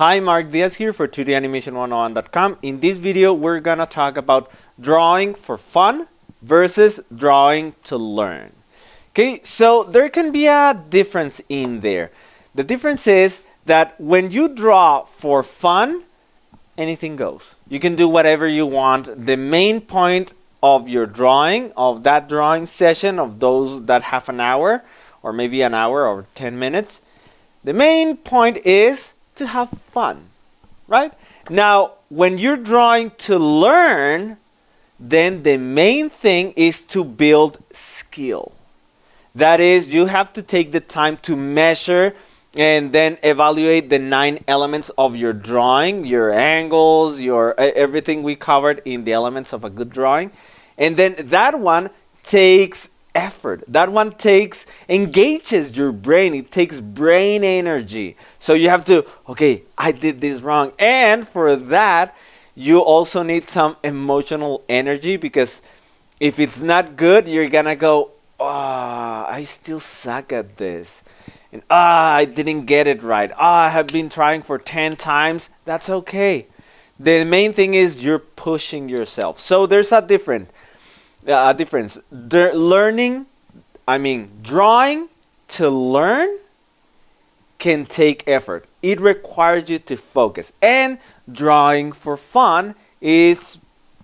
Hi, Mark Diaz here for 2danimation101.com. In this video, we're gonna talk about drawing for fun versus drawing to learn. Okay, so there can be a difference in there. The difference is that when you draw for fun, anything goes. You can do whatever you want. The main point of your drawing, of that drawing session, of those that half an hour, or maybe an hour or 10 minutes, the main point is to have fun, right? Now, when you're drawing to learn, then the main thing is to build skill. That is, you have to take the time to measure and then evaluate the 9 elements of your drawing, your angles, your everything we covered in the elements of a good drawing. And then that one takes effort. That one engages your brain. It takes brain energy. So you have to, okay, I did this wrong. And for that, you also need some emotional energy, because if it's not good, you're gonna go, I still suck at this. And I didn't get it right. I have been trying for 10 times. That's okay. The main thing is you're pushing yourself. So there's a difference. Drawing to learn can take effort. It requires you to focus. And drawing for fun is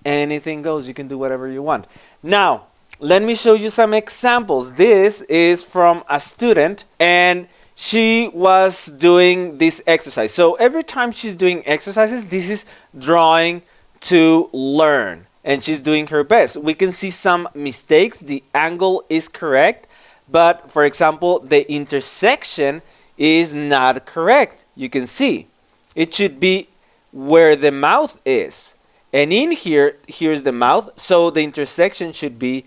anything goes. You can do whatever you want. Now, let me show you some examples. This is from a student, and she was doing this exercise. So every time she's doing exercises, this is drawing to learn. And she's doing her best. We can see some mistakes. The angle is correct, but for example, the intersection is not correct. You can see it should be where the mouth is. And in here, here's the mouth. So the intersection should be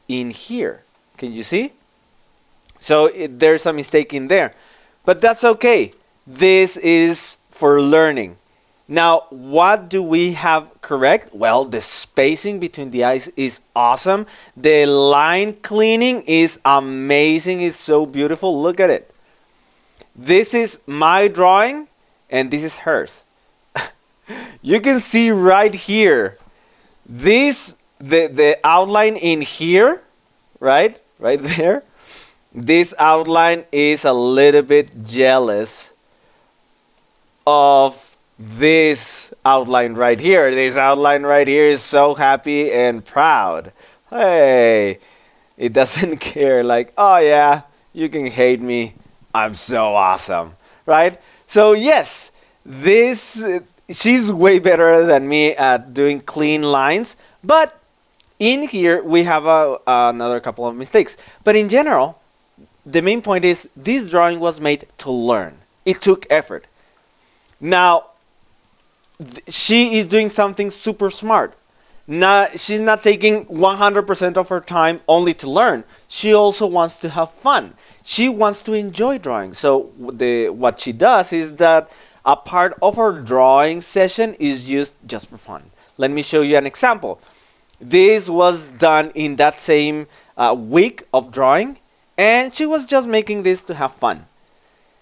in here. Can you see? So there's a mistake in there, but that's okay. This is for learning. Now, what do we have correct? Well, the spacing between the eyes is awesome. The line cleaning is amazing. It's so beautiful. Look at it. This is my drawing, and this is hers. You can see right here. The outline in here, right there. This outline is a little bit jealous of this outline right here. This outline right here is so happy and proud. Hey, it doesn't care, like, oh yeah, you can hate me, I'm so awesome, right? So yes, she's way better than me at doing clean lines, but in here we have another couple of mistakes. But in general, the main point is this drawing was made to learn. It took effort. Now, she is doing something super smart. She's not taking 100% of her time only to learn. She also wants to have fun. She wants to enjoy drawing. So what she does is that a part of her drawing session is used just for fun. Let me show you an example. This was done in that same week of drawing, and she was just making this to have fun.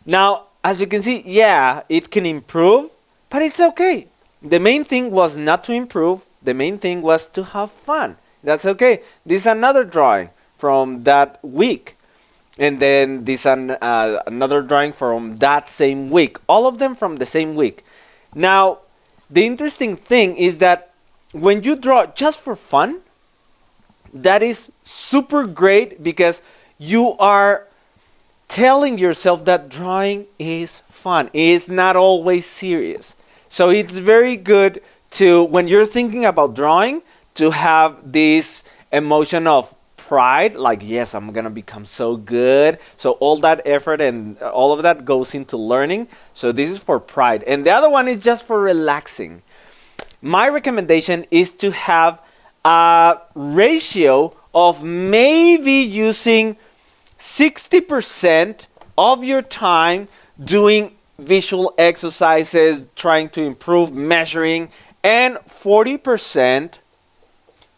Now, as you can see, yeah, it can improve, but it's okay. The main thing was not to improve. The main thing was to have fun. That's okay. This is another drawing from that week. And then this another drawing from that same week. All of them from the same week. Now, the interesting thing is that when you draw just for fun, that is super great, because you are telling yourself that drawing is fun. It's not always serious. So it's very good to, when you're thinking about drawing, to have this emotion of pride, like, yes, I'm gonna become so good. So all that effort and all of that goes into learning. So this is for pride. And the other one is just for relaxing. My recommendation is to have a ratio of maybe using 60% of your time doing visual exercises, trying to improve, measuring, and 40%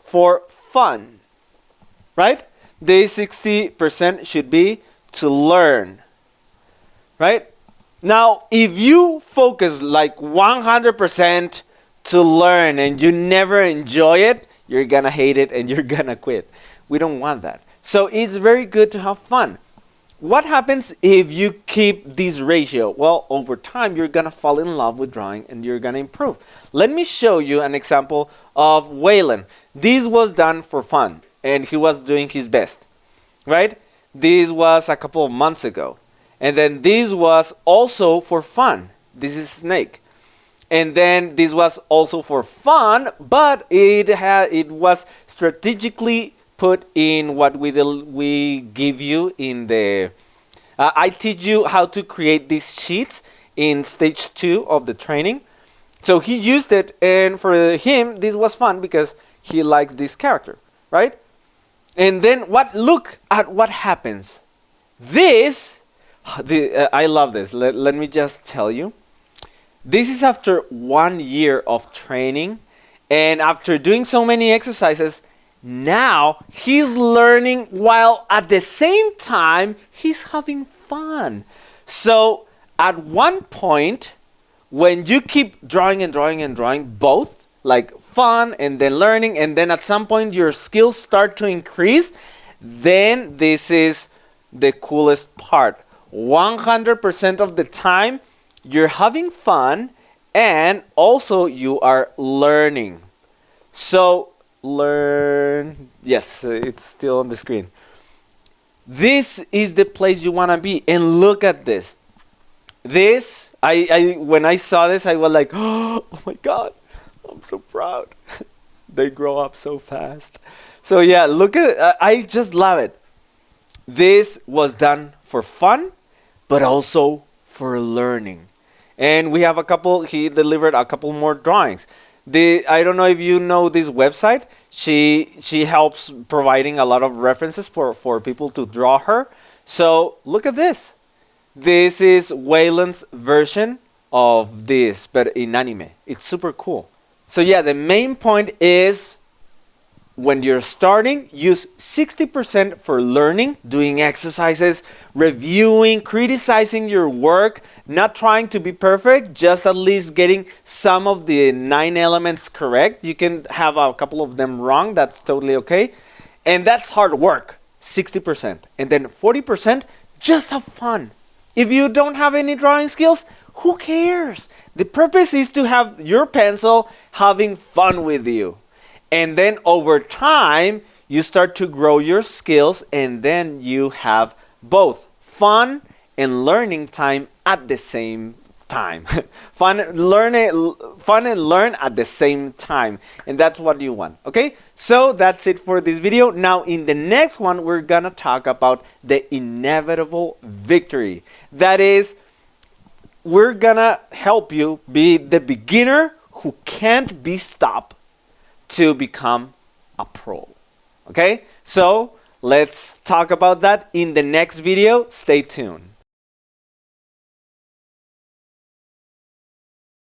for fun, right? The 60% should be to learn, right? Now, if you focus like 100% to learn and you never enjoy it, you're gonna hate it and you're gonna quit. We don't want that. So it's very good to have fun. What happens if you keep this ratio? Well, over time, you're gonna fall in love with drawing and you're gonna improve. Let me show you an example of Waylon. This was done for fun and he was doing his best, right? This was a couple of months ago. And then this was also for fun. This is Snake. And then this was also for fun, but it was strategically put in what we give you in the I teach you how to create these sheets in stage 2 of the training. So he used it, and for him this was fun because he likes this character, right? And then look at what happens. I love this. Let me just tell you. This is after 1 year of training, and after doing so many exercises, now he's learning while at the same time he's having fun. So at one point, when you keep drawing and drawing and drawing, both like fun and then learning, and then at some point your skills start to increase, then this is the coolest part. 100% of the time you're having fun and also you are learning. So learn. Yes, it's still on the screen. This is the place you want to be, and look at this. This, when I saw this, I was like, oh my God, I'm so proud. They grow up so fast. So yeah, look at, I just love it. This was done for fun, but also for learning. And we have he delivered a couple more drawings. I don't know if you know this website. She helps providing a lot of references for people to draw her. So look at this. This is Waylon's version of this, but in anime. It's super cool. So yeah, the main point is when you're starting, use 60% for learning, doing exercises, reviewing, criticizing your work, not trying to be perfect, just at least getting some of the 9 elements correct. You can have a couple of them wrong, that's totally okay. And that's hard work, 60%. And then 40%, just have fun. If you don't have any drawing skills, who cares? The purpose is to have your pencil having fun with you. And then over time, you start to grow your skills, and then you have both fun and learning time at the same time. fun and learn at the same time. And that's what you want. Okay? So that's it for this video. Now in the next one, we're gonna talk about the inevitable victory. That is, we're gonna help you be the beginner who can't be stopped to become a pro. Okay? So let's talk about that in the next video. Stay tuned.